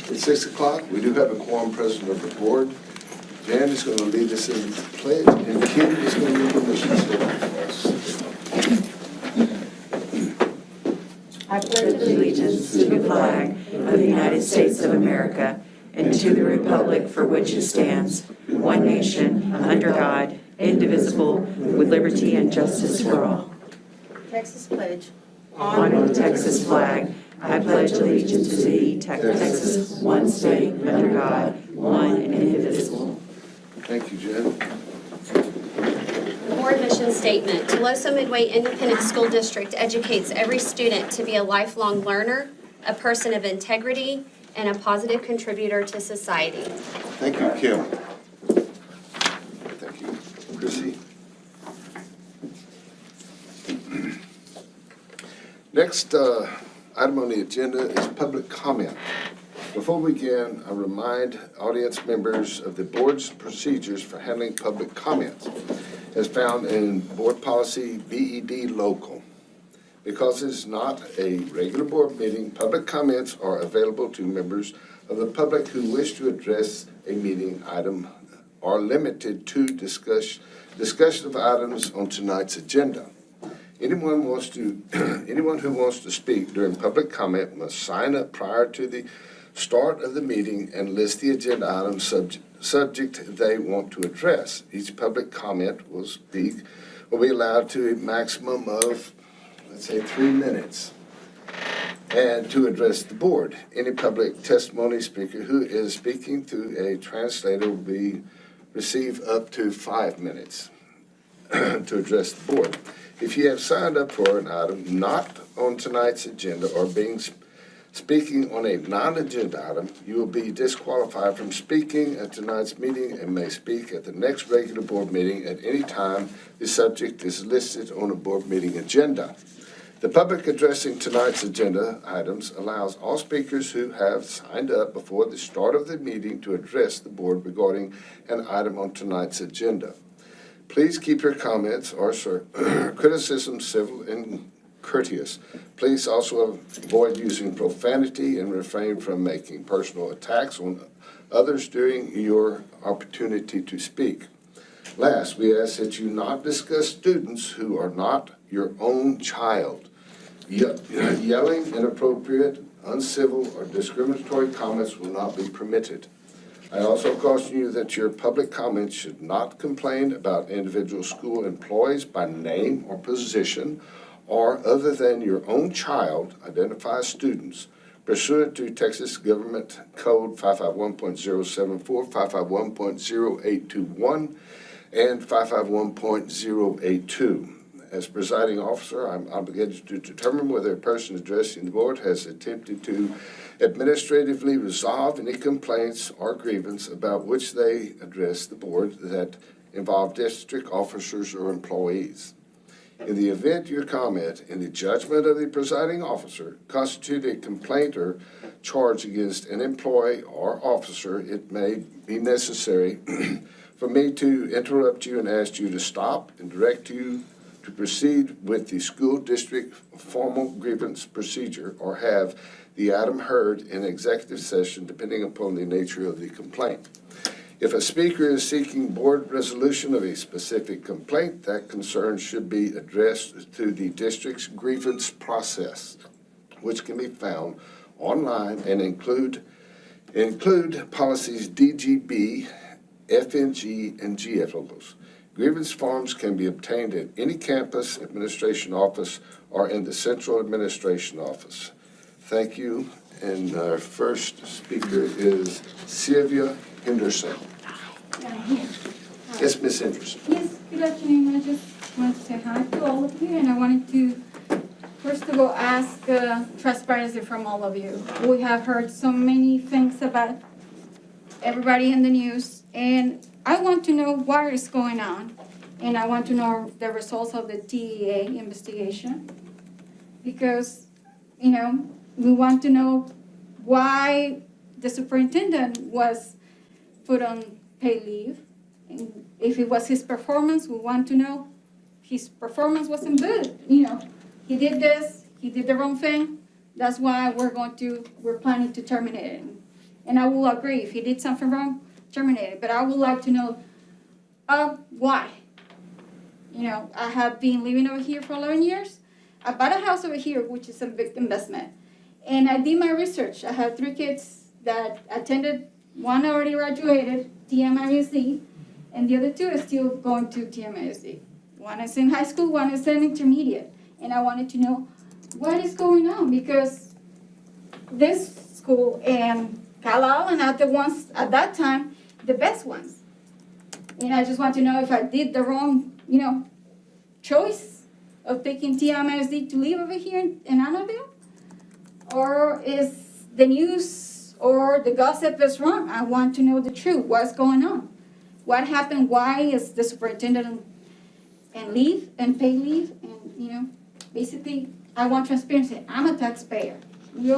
It's 6 o'clock. We do have a quorum present of the board. Jan is going to lead us in the pledge, and Kim is going to read the mission statement for us. I pledge allegiance to the flag of the United States of America and to the republic for which it stands, one nation, under God, indivisible, with liberty and justice for all. Texas pledge. Honor the Texas flag. I pledge allegiance to thee, Texas, one state, under God, one and indivisible. Thank you, Jen. Board mission statement. Tuloso Midway Independent School District educates every student to be a lifelong learner, a person of integrity, and a positive contributor to society. Thank you, Kim. Thank you, Chrissy. Next item on the agenda is public comment. Before we begin, I remind audience members of the board's procedures for handling public comments as found in Board Policy BED Local. Because it is not a regular board meeting, public comments are available to members of the public who wish to address a meeting item are limited to discussion of items on tonight's agenda. Anyone who wants to speak during public comment must sign up prior to the start of the meeting and list the agenda item subject they want to address. Each public comment will be allowed to a maximum of, let's say, 3 minutes, and to address the board. Any public testimony speaker who is speaking through a translator will receive up to 5 minutes to address the board. If you have signed up for an item not on tonight's agenda or speaking on a non-agenda item, you will be disqualified from speaking at tonight's meeting and may speak at the next regular board meeting at any time the subject is listed on a board meeting agenda. The public addressing tonight's agenda items allows all speakers who have signed up before the start of the meeting to address the board regarding an item on tonight's agenda. Please keep your comments or criticism civil and courteous. Please also avoid using profanity and refrain from making personal attacks on others during your opportunity to speak. Last, we ask that you not discuss students who are not your own child. Yelling, inappropriate, uncivil, or discriminatory comments will not be permitted. I also caution you that your public comments should not complain about individual school employees by name or position, or other than your own child, identify students pursuant to Texas Government Code 551.074, 551.0821, and 551.082. As presiding officer, I'm obligated to determine whether a person addressing the board has attempted to administratively resolve any complaints or grievance about which they address the board that involve district officers or employees. In the event your comment, in the judgment of the presiding officer, constitute a complaint or charge against an employee or officer, it may be necessary for me to interrupt you and ask you to stop and direct you to proceed with the school district formal grievance procedure or have the item heard in executive session depending upon the nature of the complaint. If a speaker is seeking board resolution of a specific complaint, that concern should be addressed through the district's grievance process, which can be found online and include policies DGB, FNG, and GF logos. Grievance forms can be obtained at any campus administration office or in the central administration office. Thank you. And our first speaker is Sylvia Henderson. Yes, Ms. Henderson. Yes, good afternoon. I just want to say hi to all of you, and I wanted to, first of all, ask transparency from all of you. We have heard so many things about everybody in the news, and I want to know what is going on, and I want to know the results of the TEA investigation, because, you know, we want to know why the superintendent was put on paid leave, And if it was his performance, we want to know his performance wasn't good. You know, he did this, he did the wrong thing. That's why we're planning to terminate him. And I will agree, if he did something wrong, terminate it. But I would like to know why. You know, I have been living over here for 11 years. I bought a house over here, which is a big investment. And I did my research. I have 3 kids that attended, one already graduated, TMISD, and the other 2 are still going to TMISD. One is in high school, one is in intermediate. And I wanted to know what is going on, because this school and Cal Allen are the ones, at that time, the best ones. And I just want to know if I did the wrong, you know, choice of picking TMISD to live over here in Annabelle, or is the news or the gossip is wrong. I want to know the truth. What's going on? What happened? Why is the superintendent and leave and pay leave? And, you know, basically, I want transparency. I'm a taxpayer. We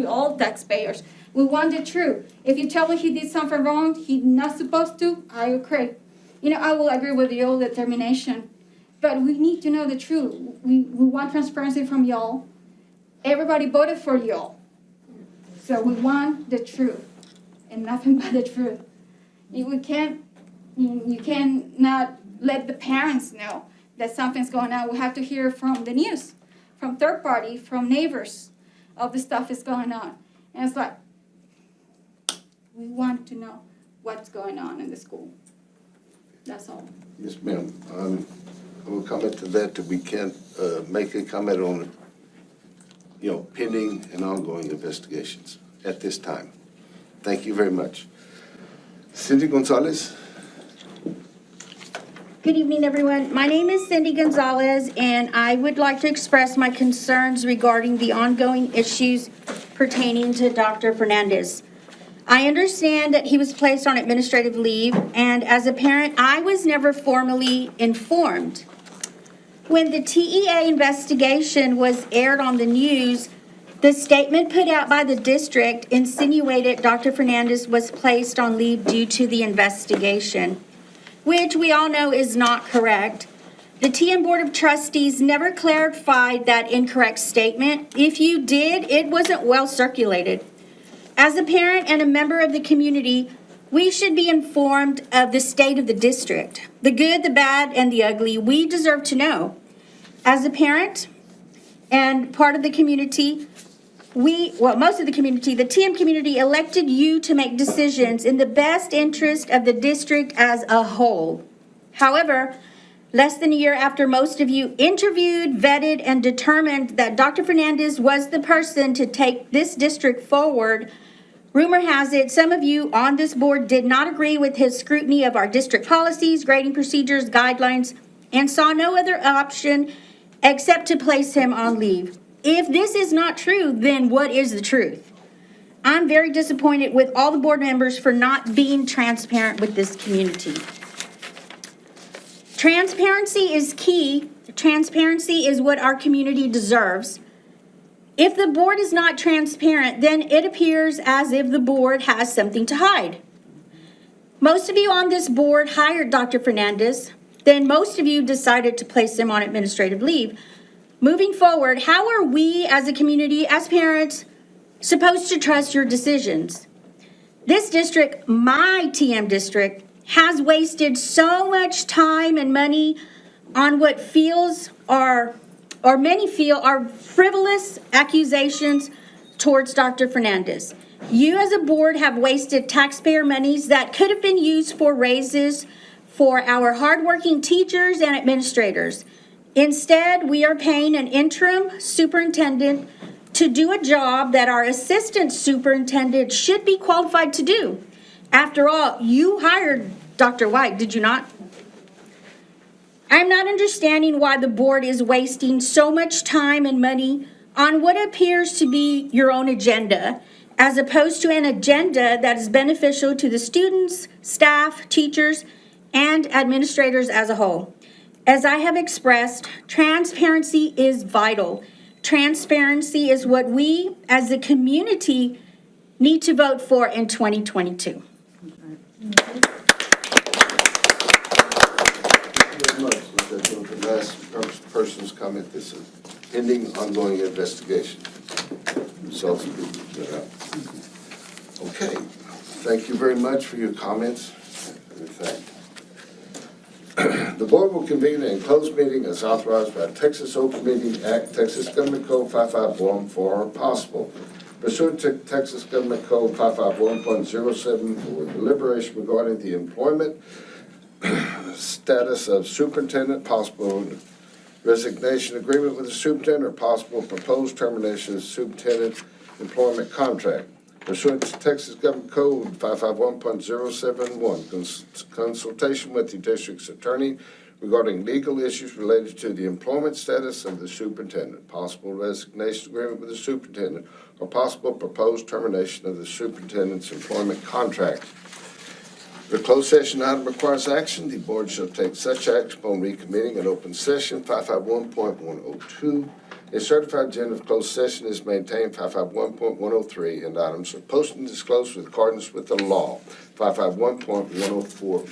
all taxpayers. We want the truth. If you tell me he did something wrong, he's not supposed to, I agree. You know, I will agree with the old determination. But we need to know the truth. We want transparency from y'all. Everybody voted for y'all. So we want the truth and nothing but the truth. You cannot let the parents know that something's going on. We have to hear from the news, from third party, from neighbors of the stuff is going on. And it's like, we want to know what's going on in the school. That's all. Yes, ma'am. I will comment to that we can't make a comment on, you know, pending and ongoing investigations at this time. Thank you very much. Cindy Gonzalez. Good evening, everyone. My name is Cindy Gonzalez, and I would like to express my concerns regarding the ongoing issues pertaining to Dr. Fernandez. I understand that he was placed on administrative leave, and as a parent, I was never formally informed. When the TEA investigation was aired on the news, the statement put out by the district insinuated Dr. Fernandez was placed on leave due to the investigation, which we all know is not correct. The TM Board of Trustees never clarified that incorrect statement. If you did, it wasn't well circulated. As a parent and a member of the community, we should be informed of the state of the district, the good, the bad, and the ugly. We deserve to know. As a parent and part of the community, most of the community, the TM community elected you to make decisions in the best interest of the district as a whole. However, less than a year after most of you interviewed, vetted, and determined that Dr. Fernandez was the person to take this district forward, rumor has it some of you on this board did not agree with his scrutiny of our district policies, grading procedures, guidelines, and saw no other option except to place him on leave. If this is not true, then what is the truth? I'm very disappointed with all the board members for not being transparent with this community. Transparency is key. Transparency is what our community deserves. If the board is not transparent, then it appears as if the board has something to hide. Most of you on this board hired Dr. Fernandez. Then most of you decided to place him on administrative leave. Moving forward, how are we as a community, as parents, supposed to trust your decisions? This district, my TM district, has wasted so much time and money on what feels or many feel are frivolous accusations towards Dr. Fernandez. You as a board have wasted taxpayer monies that could have been used for raises for our hardworking teachers and administrators. Instead, we are paying an interim superintendent to do a job that our assistant superintendent should be qualified to do. After all, you hired Dr. White, did you not? I'm not understanding why the board is wasting so much time and money on what appears to be your own agenda, as opposed to an agenda that is beneficial to the students, staff, teachers, and administrators as a whole. As I have expressed, transparency is vital. Transparency is what we as a community need to vote for in 2022. last person's comment, this is pending ongoing investigation. Results will be put out. Okay, thank you very much for your comments. The board will convene a closed meeting as authorized by Texas Open Meeting Act, Texas Government Code 551 for possible. Pursuant to Texas Government Code 551.07 for deliberation regarding the employment status of superintendent, possible resignation agreement with the superintendent, or possible proposed termination of superintendent employment contract. Pursuant to Texas Government Code 551.071, consultation with the district's attorney regarding legal issues related to the employment status of the superintendent, possible resignation agreement with the superintendent, or possible proposed termination of the superintendent's employment contract. The closed session item requires action. The board shall take such action upon reconvening in open session. 551.102. A certified agenda of closed session is maintained. 551.103. And items are posted and disclosed in accordance with the law. 551.104.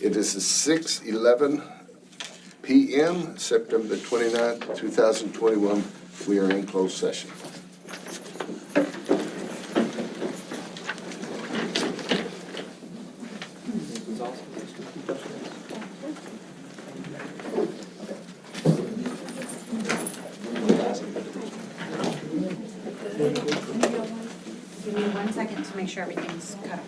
It is 6:11 p.m., September the 29th, 2021. We are in closed session. Give me 1 second to make sure everything's cut off.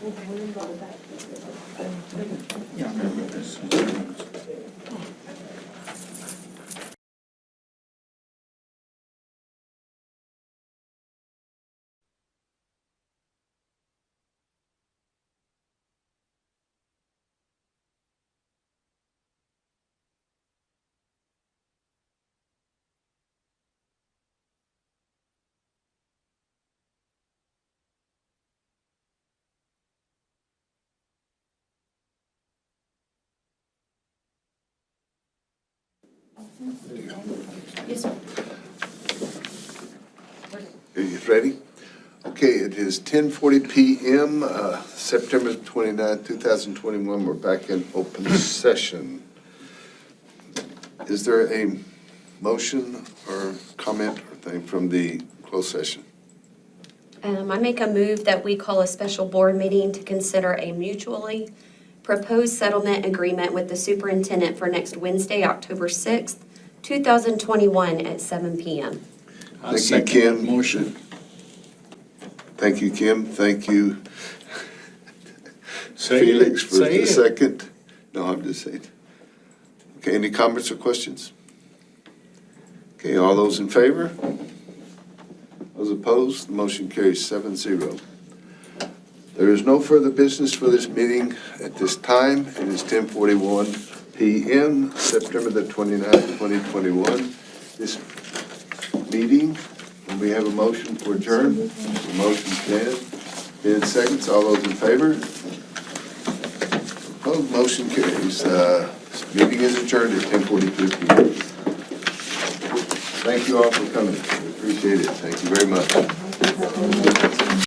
Yes, sir. Are you ready? Okay, it is 10:40 p.m., September 29th, 2021. We're back in open session. Is there a motion or comment or thing from the closed session? I make a move that we call a special board meeting to consider a mutually proposed settlement agreement with the superintendent for next Wednesday, October 6th, 2021 at 7 p.m. Thank you, Kim. Motion. Thank you, Kim. Thank you, Felix, for the second. No, I'm just saying. Okay, any comments or questions? Okay, all those in favor? Those opposed? The motion carries 7-0. There is no further business for this meeting at this time. It is 10:41 p.m., September the 29th, 2021. This meeting, and we have a motion for adjourn. The motion stands. In seconds, all those in favor? Opposed? Motion carries. Meeting is adjourned at 10:42 p.m. Thank you all for coming. We appreciate it. Thank you very much.